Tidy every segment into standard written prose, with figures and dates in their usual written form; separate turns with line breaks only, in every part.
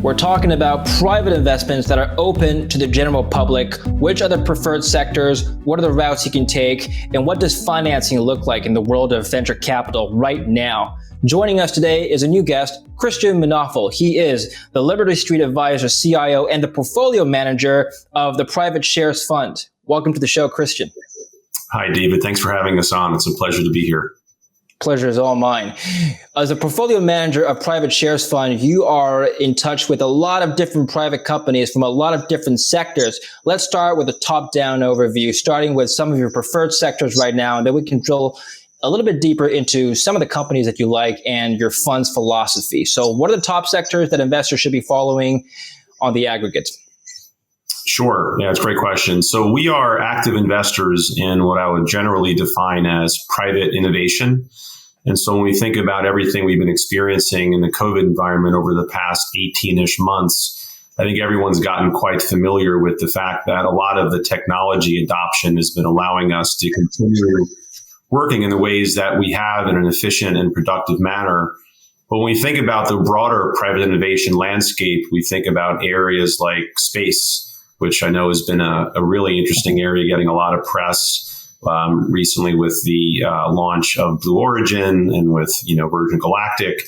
We're talking about private investments that are open to the general public. Which are the preferred sectors? What are the routes you can take? And what does financing look like in the world of venture capital right now? Joining us today is a new guest, Christian Munafo. He is the Liberty Street Advisor CIO and the portfolio manager of the Private Shares Fund. Welcome to the show, Christian.
Hi, David. Thanks for having us on. It's a pleasure to be here.
Pleasure is all mine. As a portfolio manager of Private Shares Fund, you are in touch with a lot of different private companies from a lot of different sectors. Let's start with a top-down overview, starting with some of your preferred sectors right now, and then we can drill a little bit deeper into some of the companies that you like and your fund's philosophy. So what are the top sectors that investors should be following on the aggregate?
Sure. Yeah, it's a great question. So we are active investors in what I would generally define as private innovation. And so when we think about everything we've been experiencing in the COVID environment over the past 18-ish months, I think everyone's gotten quite familiar with the fact that a lot of the technology adoption has been allowing us to continue working in the ways that we have in an efficient and productive manner. But when we think about the broader private innovation landscape, we think about areas like space, which I know has been a really interesting area, getting a lot of press recently with the launch of Blue Origin and with Virgin Galactic.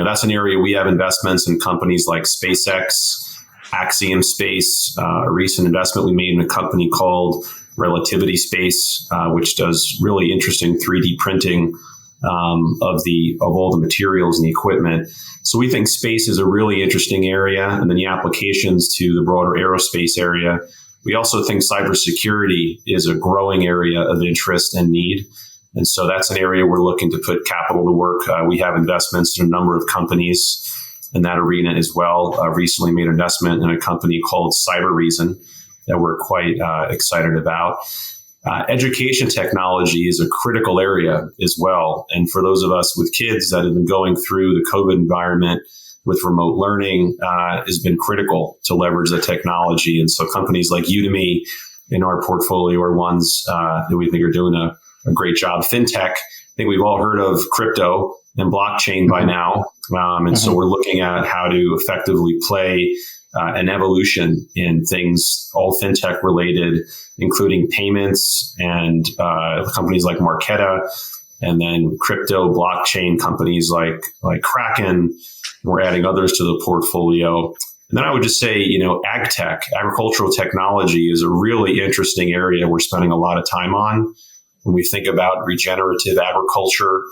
That's an area we have investments in companies like SpaceX, Axiom Space, a recent investment we made in a company called Relativity Space, which does really interesting 3D printing of all the materials and the equipment. So we think space is a really interesting area, and then the applications to the broader aerospace area. We also think cybersecurity is a growing area of interest and need. And so that's an area we're looking to put capital to work. We have investments in a number of companies in that arena as well. Recently made an investment in a company called Cyber Reason that we're quite excited about. Education technology is a critical area as well. And for those of us with kids that have been going through the COVID environment with remote learning, has been critical to leverage the technology. And so companies like Udemy in our portfolio are ones that we think are doing a great job. FinTech, I think we've all heard of crypto and blockchain by now. So we're looking at how to effectively play an evolution in things, all fintech related, including payments and companies like Marqeta, and then crypto blockchain companies like Kraken. We're adding others to the portfolio. And then I would just say, ag tech, agricultural technology is a really interesting area we're spending a lot of time on. When we think about regenerative agriculture,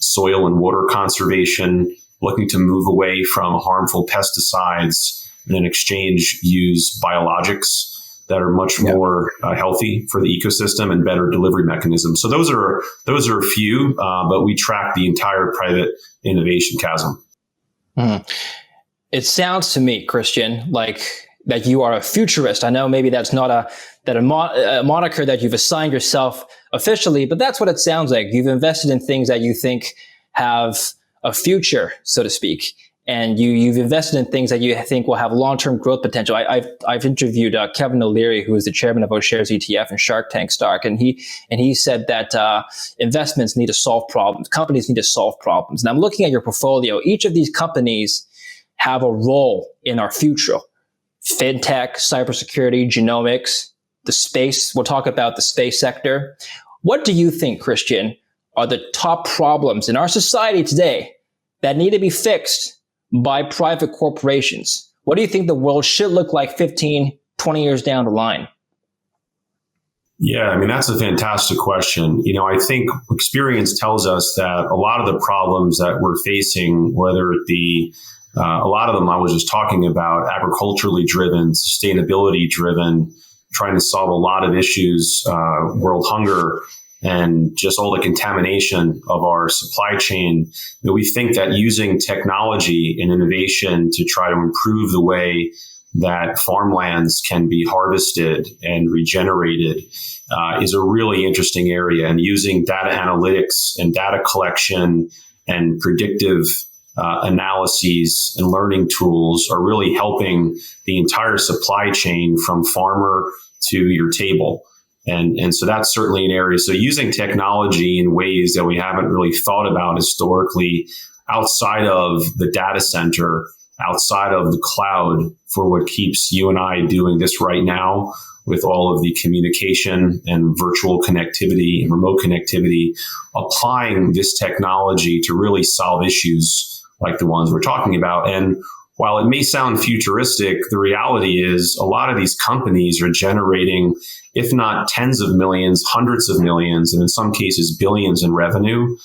soil and water conservation, looking to move away from harmful pesticides, and in exchange use biologics that are much more healthy for the ecosystem and better delivery mechanisms. So those are a few, but we track the entire private innovation chasm.
It sounds to me, Christian, like that you are a futurist. I know maybe that's not a moniker that you've assigned yourself officially, but that's what it sounds like. You've invested in things that you think have a future, so to speak. And you've invested in things that you think will have long-term growth potential. I've interviewed Kevin O'Leary, who is the chairman of O'Shares ETF and Shark Tank stock, and he said that investments need to solve problems. Companies need to solve problems. And I'm looking at your portfolio. Each of these companies have a role in our future: fintech, cybersecurity, genomics, the space. We'll talk about the space sector. What do you think, Christian, are the top problems in our society today that need to be fixed by private corporations? What do you think the world should look like 15, 20 years down the line?
Yeah, that's a fantastic question. I think experience tells us that a lot of the problems that we're facing, whether it be a lot of them I was just talking about, agriculturally driven, sustainability driven, trying to solve a lot of issues, world hunger, and just all the contamination of our supply chain. We think that using technology and innovation to try to improve the way that farmlands can be harvested and regenerated is a really interesting area. And using data analytics and data collection and predictive analyses and learning tools are really helping the entire supply chain from farmer to your table. And so that's certainly an area. So using technology in ways that we haven't really thought about historically outside of the data center outside of the cloud for what keeps you and I doing this right now with all of the communication and virtual connectivity and remote connectivity, applying this technology to really solve issues like the ones we're talking about. And while it may sound futuristic, the reality is a lot of these companies are generating, if not tens of millions, hundreds of millions, and in some cases billions in revenue.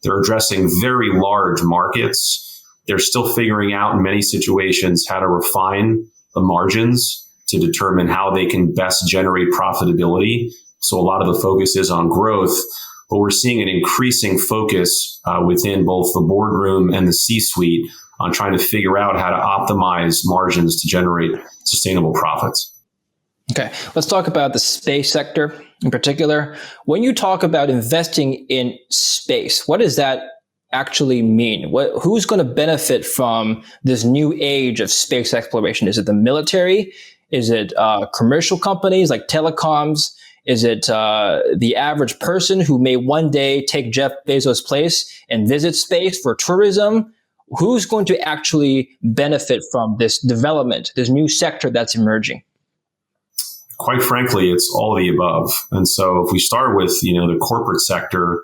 They're addressing very large markets. They're still figuring out in many situations how to refine the margins to determine how they can best generate profitability. So a lot of the focus is on growth, but we're seeing an increasing focus within both the boardroom and the C-suite on trying to figure out how to optimize margins to generate sustainable profits.
Okay, let's talk about the space sector in particular. When you talk about investing in space, what does that actually mean? Who's going to benefit from this new age of space exploration? Is it the military? Is it commercial companies like telecoms? Is it the average person who may one day take Jeff Bezos' place and visit space for tourism? Who's going to actually benefit from this development, this new sector that's emerging?
Quite frankly, it's all of the above. And so if we start with, the corporate sector,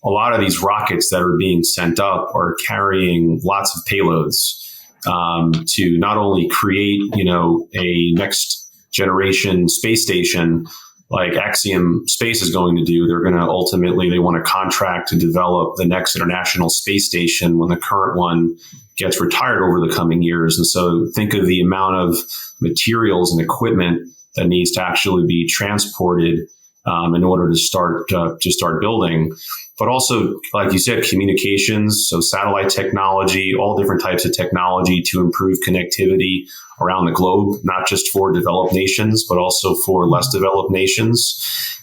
a lot of these rockets that are being sent up are carrying lots of payloads to not only create, a next generation space station like Axiom Space is going to do. They're going to they want to contract to develop the next international space station when the current one gets retired over the coming years. And so think of the amount of materials and equipment that needs to actually be transported in order to start building. But also, like you said, communications, so satellite technology, all different types of technology to improve connectivity around the globe, not just for developed nations, but also for less developed nations.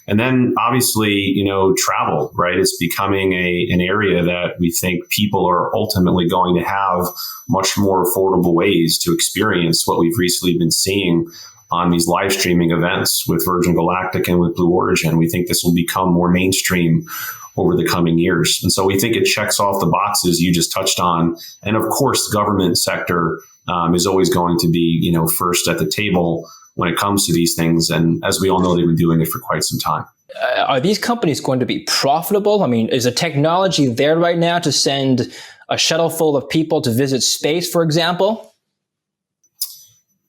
And then obviously, travel, right? It's becoming an area that we think people are ultimately going to have much more affordable ways to experience what we've recently been seeing on these live streaming events with Virgin Galactic and with Blue Origin. We think this will become more mainstream over the coming years. And so we think it checks off the boxes you just touched on. And of course, the government sector is always going to be, first at the table when it comes to these things. And as we all know, they've been doing it for quite some time.
Are these companies going to be profitable? I mean, is the technology there right now to send a shuttle full of people to visit space, for example?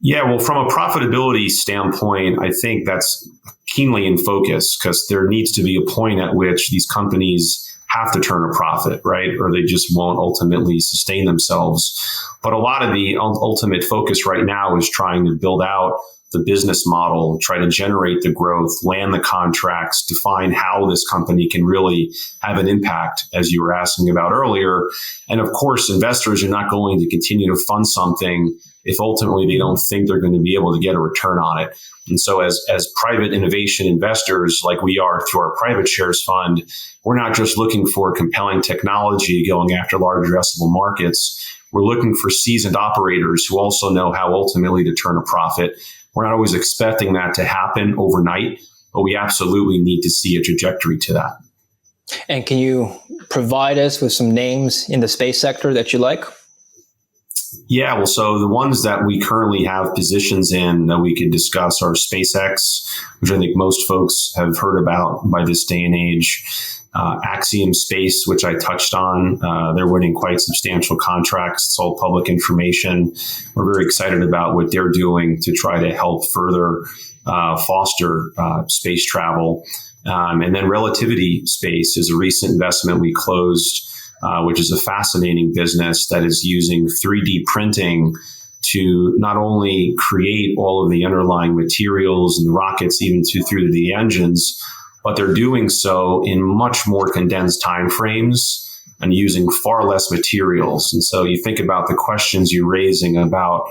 Yeah, well, from a profitability standpoint, I think that's keenly in focus because there needs to be a point at which these companies have to turn a profit, right? Or they just won't ultimately sustain themselves. But a lot of the ultimate focus right now is trying to build out the business model, try to generate the growth, land the contracts, define how this company can really have an impact, as you were asking about earlier. And of course, investors are not going to continue to fund something if ultimately they don't think they're going to be able to get a return on it. And so as private innovation investors, like we are through our private shares fund, we're not just looking for compelling technology going after large addressable markets. We're looking for seasoned operators who also know how ultimately to turn a profit. We're not always expecting that to happen overnight, but we absolutely need to see a trajectory to that.
And can you provide us with some names in the space sector that you like?
Yeah, well, so the ones that we currently have positions in that we could discuss are SpaceX, which I think most folks have heard about by this day and age. Axiom Space, which I touched on. They're winning quite substantial contracts. It's all public information. We're very excited about what they're doing to try to help further foster space travel. And then Relativity Space is a recent investment we closed, which is a fascinating business that is using 3D printing to not only create all of the underlying materials and the rockets, even through the engines, but they're doing so in much more condensed timeframes and using far less materials. And so you think about the questions you're raising about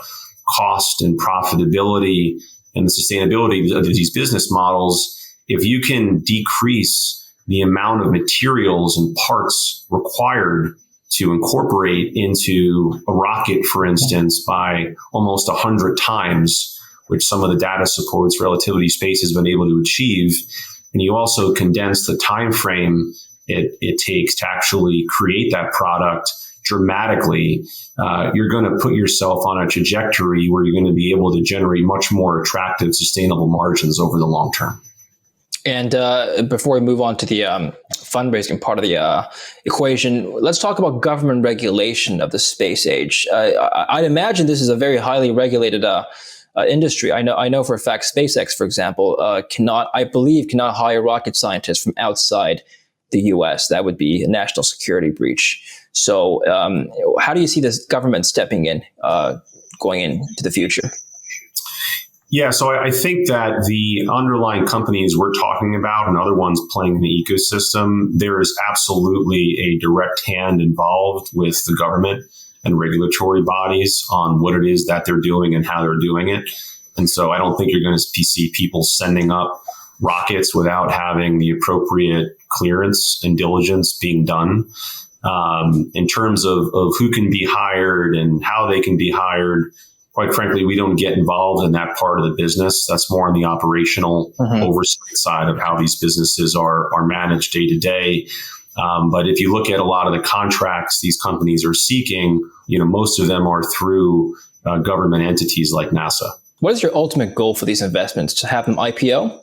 cost and profitability and the sustainability of these business models. If you can decrease the amount of materials and parts required to incorporate into a rocket, for instance, by almost 100 times, which some of the data supports Relativity Space has been able to achieve, and you also condense the time frame it takes to actually create that product, dramatically, you're going to put yourself on a trajectory where you're going to be able to generate much more attractive, sustainable margins over the long term.
And before we move on to the fundraising part of the equation, let's talk about government regulation of the space age. I'd imagine this is a very highly regulated industry. I know for a fact SpaceX, for example, cannot hire rocket scientists from outside the U.S. That would be a national security breach. So how do you see this government stepping in going into the future?
Yeah, so I think that the underlying companies we're talking about and other ones playing in the ecosystem, there is absolutely a direct hand involved with the government and regulatory bodies on what it is that they're doing and how they're doing it. And so I don't think you're going to see people sending up rockets without having the appropriate clearance and diligence being done. In terms of who can be hired and how they can be hired, quite frankly, we don't get involved in that part of the business. That's more on the operational oversight side of how these businesses are managed day to day. But if you look at a lot of the contracts these companies are seeking, most of them are through government entities like NASA.
What is your ultimate goal for these investments? To have them IPO?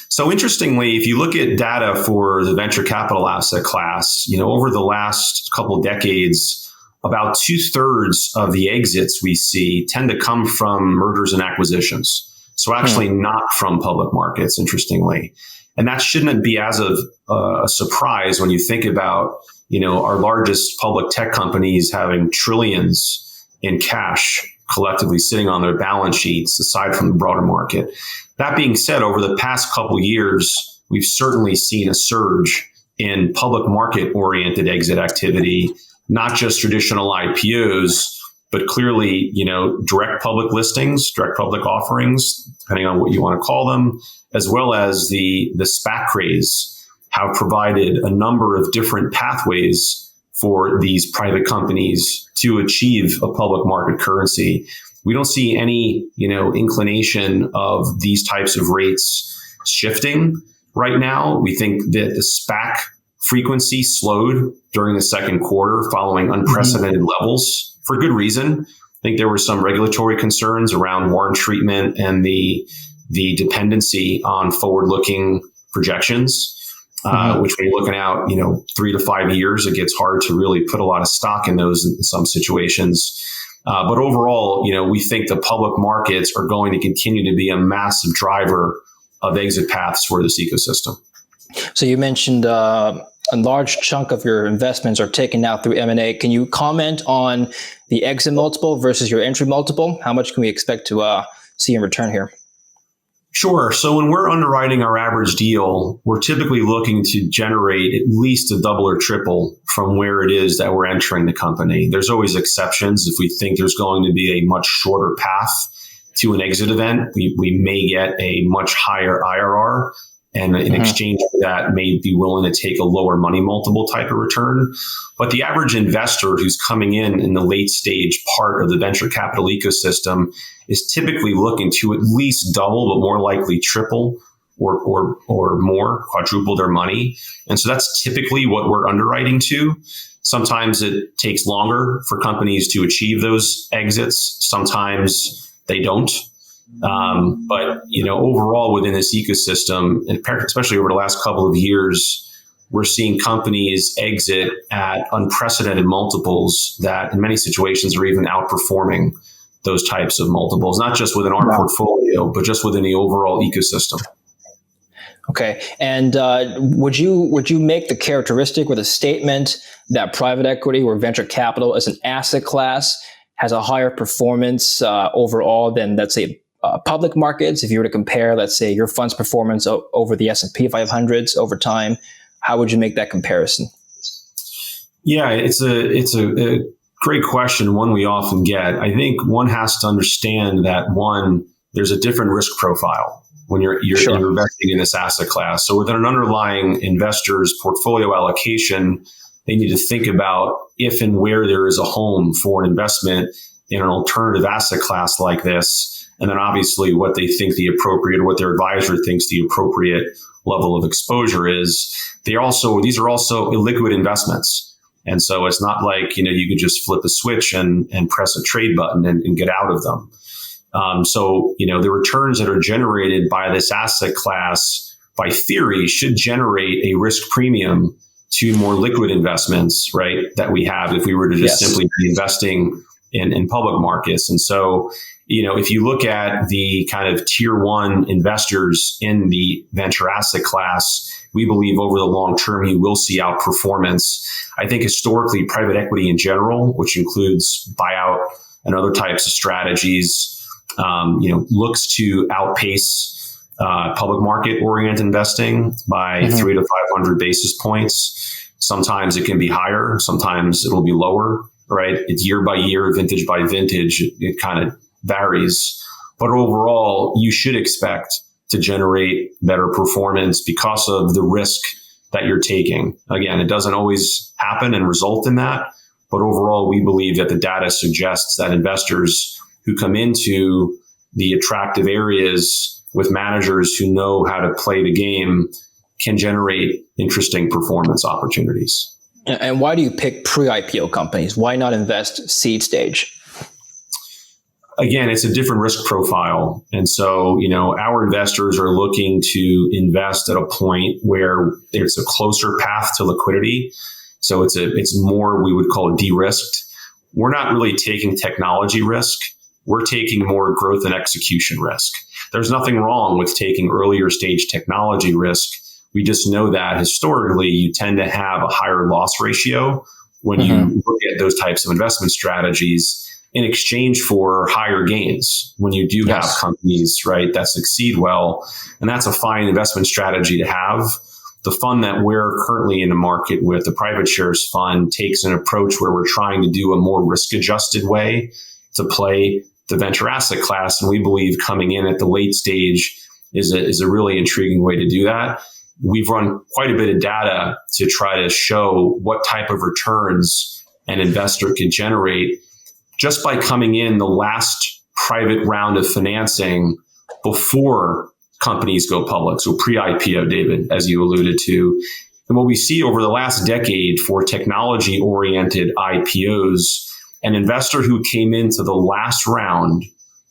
So interestingly, if you look at data for the venture capital asset class, over the last couple of decades, about 2/3 of the exits we see tend to come from mergers and acquisitions. So actually not from public markets, interestingly. And that shouldn't be as of a surprise when you think about, our largest public tech companies having trillions in cash collectively sitting on their balance sheets aside from the broader market. That being said, over the past couple of years, we've certainly seen a surge in public market oriented exit activity, not just traditional IPOs, but clearly, direct public listings, direct public offerings, depending on what you want to call them, as well as the SPAC craze have provided a number of different pathways for these private companies to achieve a public market currency. We don't see any, inclination of these types of rates shifting right now. We think that the SPAC frequency slowed during the second quarter following unprecedented levels for good reason. I think there were some regulatory concerns around warrant treatment and the dependency on forward-looking projections, which when you're looking out, 3 to 5 years, it gets hard to really put a lot of stock in those in some situations. But overall, we think the public markets are going to continue to be a massive driver of exit paths for this ecosystem.
So you mentioned a large chunk of your investments are taken out through M&A. Can you comment on the exit multiple versus your entry multiple? How much can we expect to see in return here?
Sure. So when we're underwriting our average deal, we're typically looking to generate at least a double or triple from where it is that we're entering the company. There's always exceptions. If we think there's going to be a much shorter path to an exit event, we may get a much higher IRR. And in exchange for that, may be willing to take a lower money multiple type of return. But the average investor who's coming in the late stage part of the venture capital ecosystem is typically looking to at least double, but more likely triple or more, quadruple their money. And so that's typically what we're underwriting to. Sometimes it takes longer for companies to achieve those exits. Sometimes they don't. But overall within this ecosystem, and especially over the last couple of years, we're seeing companies exit at unprecedented multiples that in many situations are even outperforming those types of multiples, not just within our portfolio, but just within the overall ecosystem.
Okay. And would you make the characteristic or the statement that private equity or venture capital as an asset class has a higher performance overall than, let's say, public markets? If you were to compare, let's say, your fund's performance over the S&P 500s over time, how would you make that comparison?
Yeah, it's a great question, one we often get. I think one has to understand that, one, there's a different risk profile when you're investing in this asset class. So within an underlying investor's portfolio allocation, they need to think about if and where there is a home for an investment in an alternative asset class like this. And then obviously what they think what their advisor thinks the appropriate level of exposure is. These are also illiquid investments. And so it's not like, you could just flip a switch and press a trade button and get out of them. So the returns that are generated by this asset class, by theory, should generate a risk premium to more liquid investments, right, that we have if we were to just simply be investing in public markets. And so, if you look at the kind of tier one investors in the venture asset class, we believe over the long term, you will see outperformance. I think historically, private equity in general, which includes buyout and other types of strategies, looks to outpace public market oriented investing by 300 to 500 basis points. Sometimes it can be higher. Sometimes it'll be lower, right? It's year by year, vintage by vintage. It kind of varies. But overall, you should expect to generate better performance because of the risk that you're taking. Again, it doesn't always happen and result in that. But overall, we believe that the data suggests that investors who come into the attractive areas with managers who know how to play the game can generate interesting performance opportunities.
And why do you pick pre-IPO companies? Why not invest seed stage?
Again, it's a different risk profile. And so, our investors are looking to invest at a point where there's a closer path to liquidity. So it's more, we would call it de-risked. We're not really taking technology risk. We're taking more growth and execution risk. There's nothing wrong with taking earlier stage technology risk. We just know that historically you tend to have a higher loss ratio when you look at those types of investment strategies in exchange for higher gains when you do have companies, right, that succeed well. And that's a fine investment strategy to have. The fund that we're currently in the market with, the private shares fund, takes an approach where we're trying to do a more risk-adjusted way to play the venture asset class. And we believe coming in at the late stage is a really intriguing way to do that. We've run quite a bit of data to try to show what type of returns an investor can generate just by coming in the last private round of financing before companies go public. So pre-IPO, David, as you alluded to. And what we see over the last decade for technology-oriented IPOs, an investor who came into the last round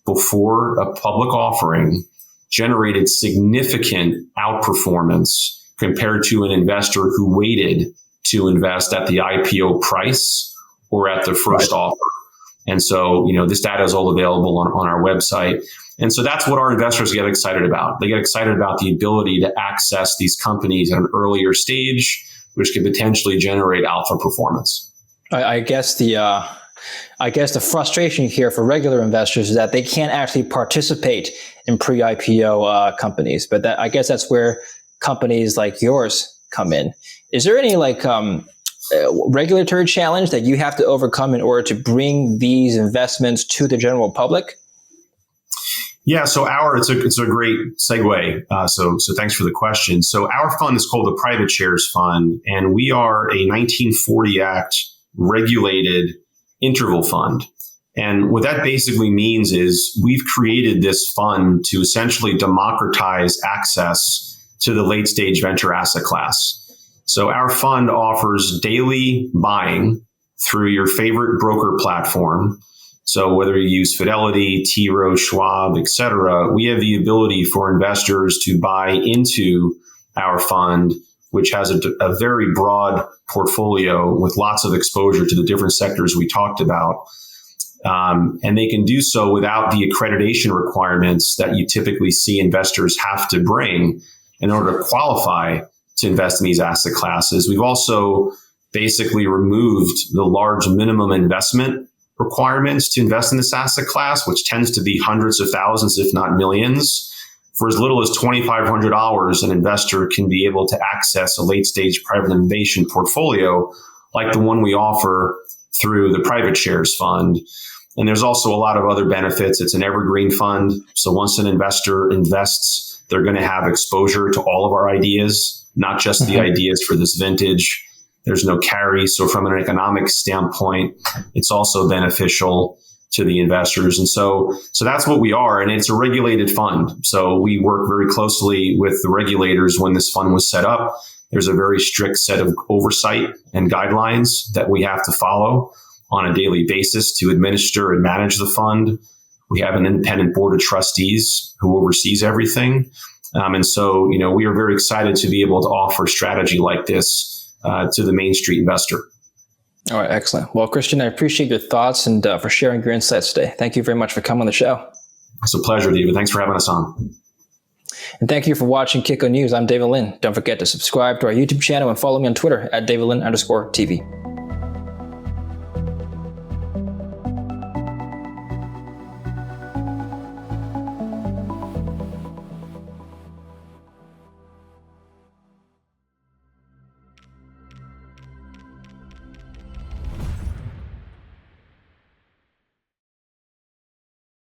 before a public offering generated significant outperformance compared to an investor who waited to invest at the IPO price or at the first offer. And so, this data is all available on our website. And so that's what our investors get excited about. They get excited about the ability to access these companies at an earlier stage, which could potentially generate alpha performance.
I guess the frustration here for regular investors is that they can't actually participate in pre-IPO companies. But I guess that's where companies like yours come in. Is there any regulatory challenge that you have to overcome in order to bring these investments to the general public?
Yeah, so it's a great segue. So thanks for the question. So our fund is called the Private Shares Fund, and we are a 1940 Act regulated interval fund. And what that basically means is we've created this fund to essentially democratize access to the late stage venture asset class. So our fund offers daily buying through your favorite broker platform. So whether you use Fidelity, T. Rowe, Schwab, et cetera, we have the ability for investors to buy into our fund, which has a very broad portfolio with lots of exposure to the different sectors we talked about. And they can do so without the accreditation requirements that you typically see investors have to bring in order to qualify to invest in these asset classes. We've also basically removed the large minimum investment requirements to invest in this asset class, which tends to be hundreds of thousands, if not millions. For as little as $2,500, an investor can be able to access a late-stage private innovation portfolio like the one we offer through the Private Shares Fund. And there's also a lot of other benefits. It's an evergreen fund. So once an investor invests, they're going to have exposure to all of our ideas, not just the ideas for this vintage. There's no carry. So from an economic standpoint, it's also beneficial to the investors. And so that's what we are. And it's a regulated fund. So we work very closely with the regulators when this fund was set up there's a very strict set of oversight and guidelines that we have to follow on a daily basis to administer and manage the fund. We have an independent board of trustees who oversees everything. And so, we are very excited to be able to offer strategy like this to the Main Street investor.
All right, excellent. Well, Christian, I appreciate your thoughts and for sharing your insights today. Thank you very much for coming on the show.
It's a pleasure, David. Thanks for having us on.
And thank you for watching Kitco News. I'm David Lin. Don't forget to subscribe to our YouTube channel and follow me on Twitter at DavidLin_TV.